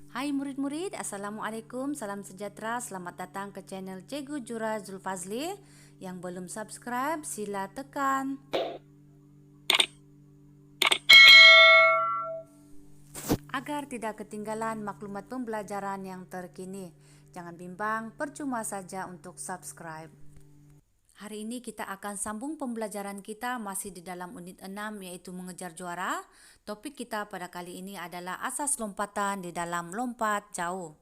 Hai murid-murid, Assalamualaikum, salam sejahtera, selamat datang ke channel Cikgu Jura Zulfazli. Yang belum subscribe, sila tekan. Agar tidak ketinggalan maklumat pembelajaran yang terkini. Jangan bimbang, percuma saja untuk subscribe. Hari ini kita akan sambung pembelajaran kita masih di dalam unit 6 yaitu mengejar juara. Topik kita pada kali ini adalah asas lompatan di dalam lompat jauh.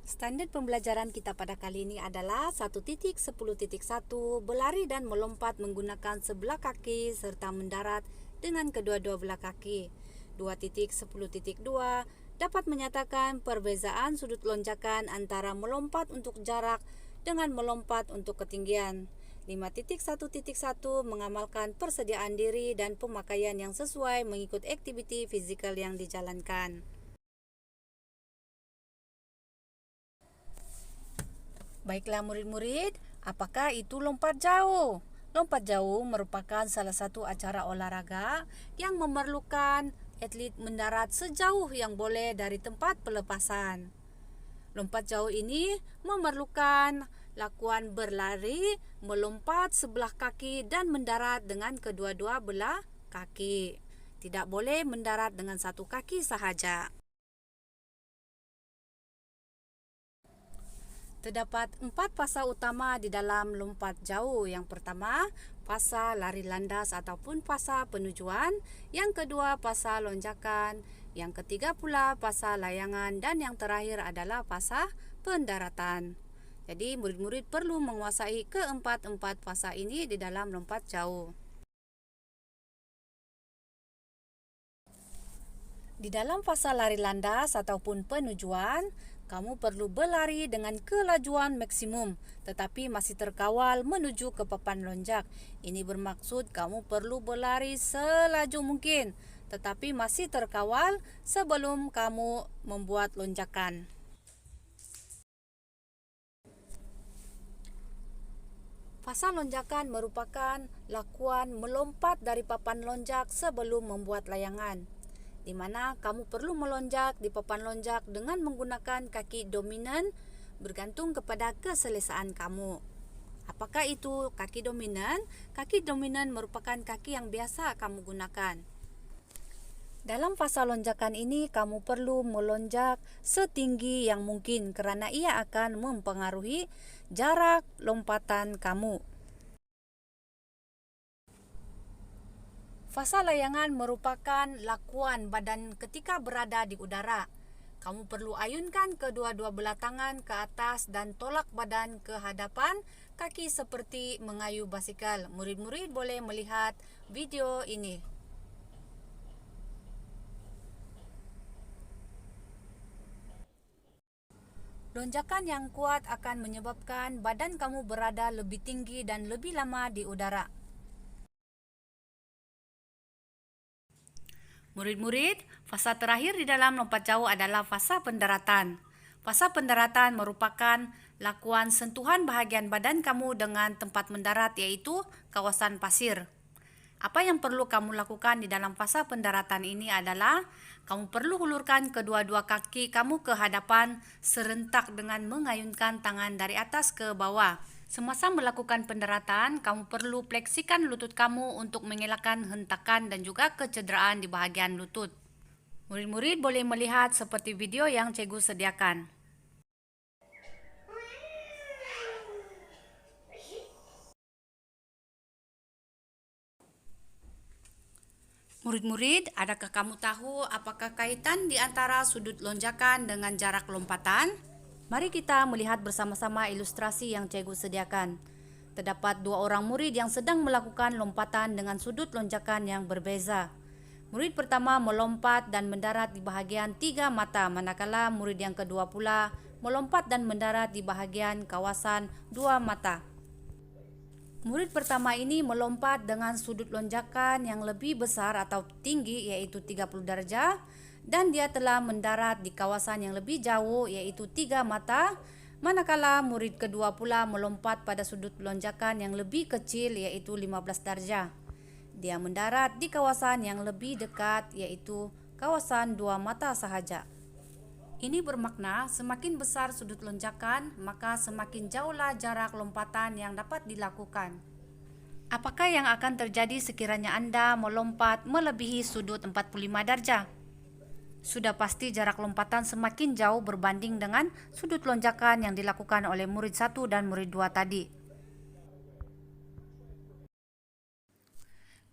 Standard pembelajaran kita pada kali ini adalah 1.10.1 berlari dan melompat menggunakan sebelah kaki serta mendarat dengan kedua-dua belah kaki. 2.10.2 dapat menyatakan perbezaan sudut lonjakan antara melompat untuk jarak dengan melompat untuk ketinggian. 5.1.1 mengamalkan persediaan diri dan pemakaian yang sesuai mengikut aktiviti fizikal yang dijalankan. Baiklah murid-murid, apakah itu lompat jauh? Lompat jauh merupakan salah satu acara olahraga yang memerlukan atlet mendarat sejauh yang boleh dari tempat pelepasan. Lompat jauh ini memerlukan lakuan berlari, melompat sebelah kaki dan mendarat dengan kedua-dua belah kaki. Tidak boleh mendarat dengan satu kaki sahaja. Terdapat 4 fasa utama di dalam lompat jauh. Yang pertama, fasa lari landas ataupun fasa penujuan. Yang kedua, fasa lonjakan. Yang ketiga pula, fasa layangan. Dan yang terakhir adalah fasa pendaratan. Jadi, murid-murid perlu menguasai keempat-empat fasa ini di dalam lompat jauh. Di dalam fasa lari landas ataupun penujuan, kamu perlu berlari dengan kelajuan maksimum tetapi masih terkawal menuju ke papan lonjak. Ini bermaksud kamu perlu berlari selaju mungkin tetapi masih terkawal sebelum kamu membuat lonjakan. Fasa lonjakan merupakan lakuan melompat dari papan lonjak sebelum membuat layangan, di mana kamu perlu melonjak di papan lonjak dengan menggunakan kaki dominan bergantung kepada keselesaan kamu. Apakah itu kaki dominan? Kaki dominan merupakan kaki yang biasa kamu gunakan. Dalam fasa lonjakan ini, kamu perlu melonjak setinggi yang mungkin kerana ia akan mempengaruhi jarak lompatan kamu. Fasa layangan merupakan lakuan badan ketika berada di udara. Kamu perlu ayunkan kedua-dua belah tangan ke atas dan tolak badan ke hadapan kaki seperti mengayuh basikal. Murid-murid boleh melihat video ini. Lonjakan yang kuat akan menyebabkan badan kamu berada lebih tinggi dan lebih lama di udara. Murid-murid, fasa terakhir di dalam lompat jauh adalah fasa pendaratan. Fasa pendaratan merupakan lakuan sentuhan bahagian badan kamu dengan tempat mendarat iaitu kawasan pasir. Apa yang perlu kamu lakukan di dalam fasa pendaratan ini adalah kamu perlu hulurkan kedua-dua kaki kamu ke hadapan serentak dengan mengayunkan tangan dari atas ke bawah. Semasa melakukan pendaratan, kamu perlu fleksikan lutut kamu untuk mengelakkan hentakan dan juga kecederaan di bahagian lutut. Murid-murid boleh melihat seperti video yang cikgu sediakan. Murid-murid, adakah kamu tahu apakah kaitan di antara sudut lonjakan dengan jarak lompatan? Mari kita melihat bersama-sama ilustrasi yang cikgu sediakan. Terdapat dua orang murid yang sedang melakukan lompatan dengan sudut lonjakan yang berbeza. Murid pertama melompat dan mendarat di bahagian 3 mata, manakala murid yang kedua pula melompat dan mendarat di bahagian kawasan 2 mata. Murid pertama ini melompat dengan sudut lonjakan yang lebih besar atau tinggi iaitu 30 darjah dan dia telah mendarat di kawasan yang lebih jauh iaitu 3 mata, manakala murid kedua pula melompat pada sudut lonjakan yang lebih kecil iaitu 15 darjah. Dia mendarat di kawasan yang lebih dekat, yaitu kawasan dua mata sahaja. Ini bermakna semakin besar sudut lonjakan, maka semakin jauhlah jarak lompatan yang dapat dilakukan. Apakah yang akan terjadi sekiranya Anda melompat melebihi sudut 45 darjah? Sudah pasti jarak lompatan semakin jauh berbanding dengan sudut lonjakan yang dilakukan oleh murid 1 dan murid 2 tadi.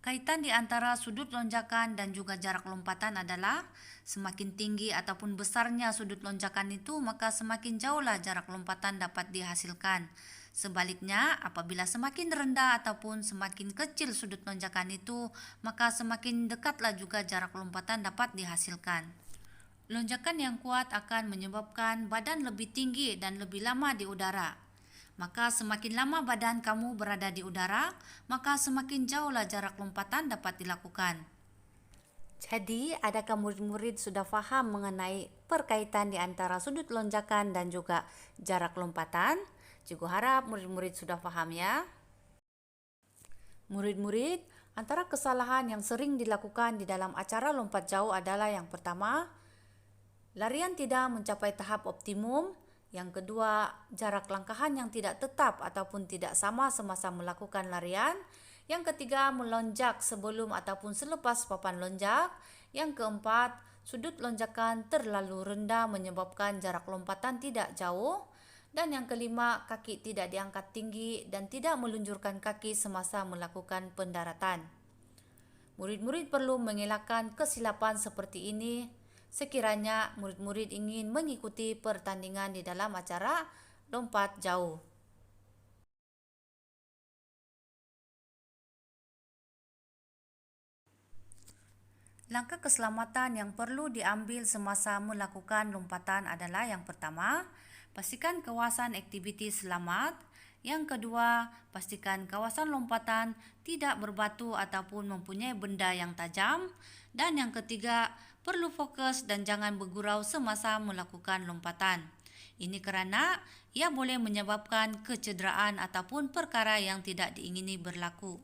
Kaitan di antara sudut lonjakan dan juga jarak lompatan adalah semakin tinggi ataupun besarnya sudut lonjakan itu, maka semakin jauhlah jarak lompatan dapat dihasilkan. Sebaliknya, apabila semakin rendah ataupun semakin kecil sudut lonjakan itu, maka semakin dekatlah juga jarak lompatan dapat dihasilkan. Lonjakan yang kuat akan menyebabkan badan lebih tinggi dan lebih lama di udara. Maka semakin lama badan kamu berada di udara, maka semakin jauhlah jarak lompatan dapat dilakukan. Jadi, adakah murid-murid sudah faham mengenai perkaitan di antara sudut lonjakan dan juga jarak lompatan? Cikgu harap murid-murid sudah faham ya. Murid-murid, antara kesalahan yang sering dilakukan di dalam acara lompat jauh adalah yang pertama, larian tidak mencapai tahap optimum. Yang kedua, jarak langkahan yang tidak tetap ataupun tidak sama semasa melakukan larian. Yang ketiga, melonjak sebelum ataupun selepas papan lonjak. Yang keempat, sudut lonjakan terlalu rendah menyebabkan jarak lompatan tidak jauh. Dan yang kelima, kaki tidak diangkat tinggi dan tidak meluncurkan kaki semasa melakukan pendaratan. Murid-murid perlu mengelakkan kesilapan seperti ini sekiranya murid-murid ingin mengikuti pertandingan di dalam acara lompat jauh. Langkah keselamatan yang perlu diambil semasa melakukan lompatan adalah yang pertama, pastikan kawasan aktiviti selamat. Yang kedua, pastikan kawasan lompatan tidak berbatu ataupun mempunyai benda yang tajam. Dan yang ketiga, perlu fokus dan jangan bergurau semasa melakukan lompatan. Ini kerana ia boleh menyebabkan kecederaan ataupun perkara yang tidak diingini berlaku.